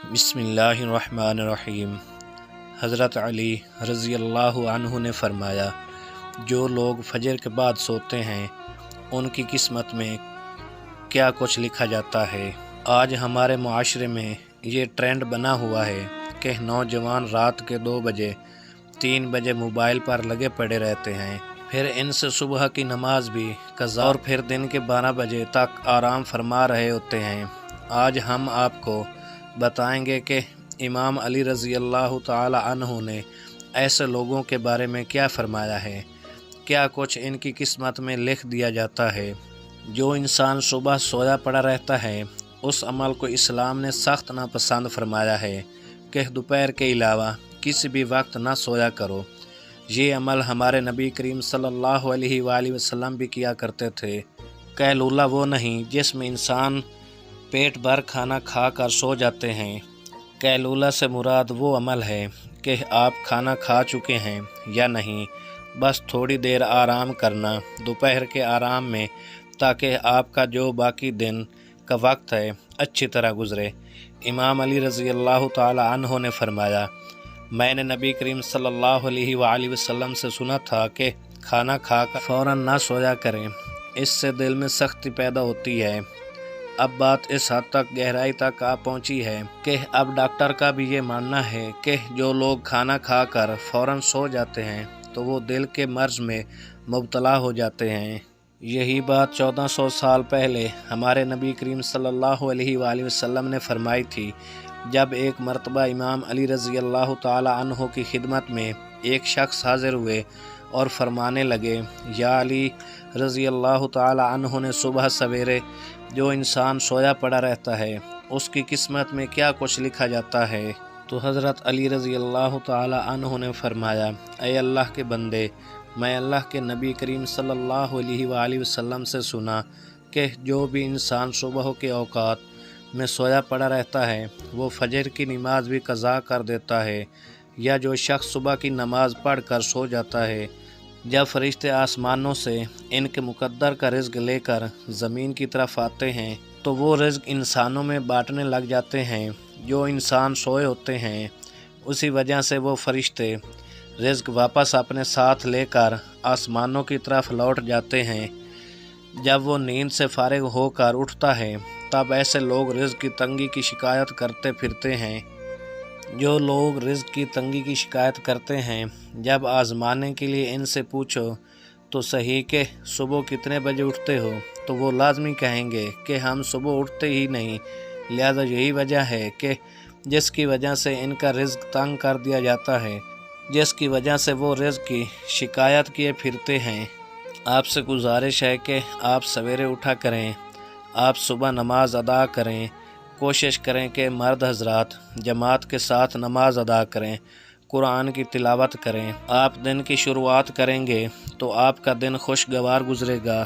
بسم اللہ الرحمن الرحیم۔ حضرت علی رضی اللہ عنہ نے فرمایا، جو لوگ فجر کے بعد سوتے ہیں ان کی قسمت میں کیا کچھ لکھا جاتا ہے۔ آج ہمارے معاشرے میں یہ ٹرینڈ بنا ہوا ہے کہ نوجوان رات کے 2 بجے 3 بجے موبائل پر لگے پڑے رہتے ہیں، پھر ان سے صبح کی نماز بھی قضا اور پھر دن کے 12 بجے تک آرام فرما رہے ہوتے ہیں۔ آج ہم آپ کو بتائیں گے کہ امام علی رضی اللہ تعالی عنہ نے ایسے لوگوں کے بارے میں کیا فرمایا ہے، کیا کچھ ان کی قسمت میں لکھ دیا جاتا ہے۔ جو انسان صبح سویا پڑا رہتا ہے اس عمل کو اسلام نے سخت ناپسند فرمایا ہے کہ دوپہر کے علاوہ کسی بھی وقت نہ سویا کرو۔ یہ عمل ہمارے نبی کریم صلی اللہ علیہ وآلہ وسلم بھی کیا کرتے تھے۔ قیلولہ وہ نہیں جس میں انسان پیٹ بھر کھانا کھا کر سو جاتے ہیں۔ قیلولہ سے مراد وہ عمل ہے کہ آپ کھانا کھا چکے ہیں یا نہیں، بس تھوڑی دیر آرام کرنا دوپہر کے آرام میں، تاکہ آپ کا جو باقی دن کا وقت ہے اچھی طرح گزرے۔ امام علی رضی اللہ تعالی عنہ نے فرمایا، میں نے نبی کریم صلی اللہ علیہ وآلہ وسلم سے سنا تھا کہ کھانا کھا کر فوراً نہ سویا کریں، اس سے دل میں سختی پیدا ہوتی ہے۔ اب بات اس حد تک گہرائی تک آ پہنچی ہے کہ اب ڈاکٹر کا بھی یہ ماننا ہے کہ جو لوگ کھانا کھا کر فوراً سو جاتے ہیں تو وہ دل کے مرض میں مبتلا ہو جاتے ہیں۔ یہی بات 1400 سال پہلے ہمارے نبی کریم صلی اللہ علیہ وآلہ وسلم نے فرمائی تھی، جب ایک مرتبہ امام علی رضی اللہ تعالی عنہ کی خدمت میں ایک شخص حاضر ہوئے اور فرمانے لگے، یا علی رضی اللہ تعالی عنہ نے صبح سویرے جو انسان سویا پڑا رہتا ہے اس کی قسمت میں کیا کچھ لکھا جاتا ہے؟ تو حضرت علی رضی اللہ تعالی عنہ نے فرمایا، اے اللہ کے بندے، میں اللہ کے نبی کریم صلی اللہ علیہ وآلہ وسلم سے سنا کہ جو بھی انسان صبح کے اوقات میں سویا پڑا رہتا ہے وہ فجر کی نماز بھی قضا کر دیتا ہے، یا جو شخص صبح کی نماز پڑھ کر سو جاتا ہے، جب فرشتے آسمانوں سے ان کے مقدر کا رزق لے کر زمین کی طرف آتے ہیں تو وہ رزق انسانوں میں بانٹنے لگ جاتے ہیں۔ جو انسان سوئے ہوتے ہیں اسی وجہ سے وہ فرشتے رزق واپس اپنے ساتھ لے کر آسمانوں کی طرف لوٹ جاتے ہیں۔ جب وہ نیند سے فارغ ہو کر اٹھتا ہے تب ایسے لوگ رزق کی تنگی کی شکایت کرتے پھرتے ہیں۔ جو لوگ رزق کی تنگی کی شکایت کرتے ہیں، جب آزمانے کے لیے ان سے پوچھو تو صحیح کہ صبح کتنے بجے اٹھتے ہو، تو وہ لازمی کہیں گے کہ ہم صبح اٹھتے ہی نہیں، لہذا یہی وجہ ہے کہ جس کی وجہ سے ان کا رزق تنگ کر دیا جاتا ہے، جس کی وجہ سے وہ رزق کی شکایت کیے پھرتے ہیں۔ آپ سے گزارش ہے کہ آپ سویرے اٹھا کریں، آپ صبح نماز ادا کریں، کوشش کریں کہ مرد حضرات جماعت کے ساتھ نماز ادا کریں، قرآن کی تلاوت کریں۔ آپ دن کی شروعات کریں گے تو آپ کا دن خوشگوار گزرے گا۔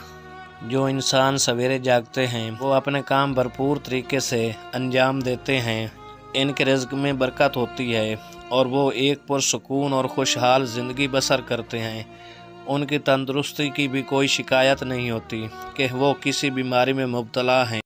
جو انسان سویرے جاگتے ہیں وہ اپنے کام بھرپور طریقے سے انجام دیتے ہیں، ان کے رزق میں برکت ہوتی ہے اور وہ ایک پرسکون اور خوشحال زندگی بسر کرتے ہیں۔ ان کی تندرستی کی بھی کوئی شکایت نہیں ہوتی کہ وہ کسی بیماری میں مبتلا ہیں۔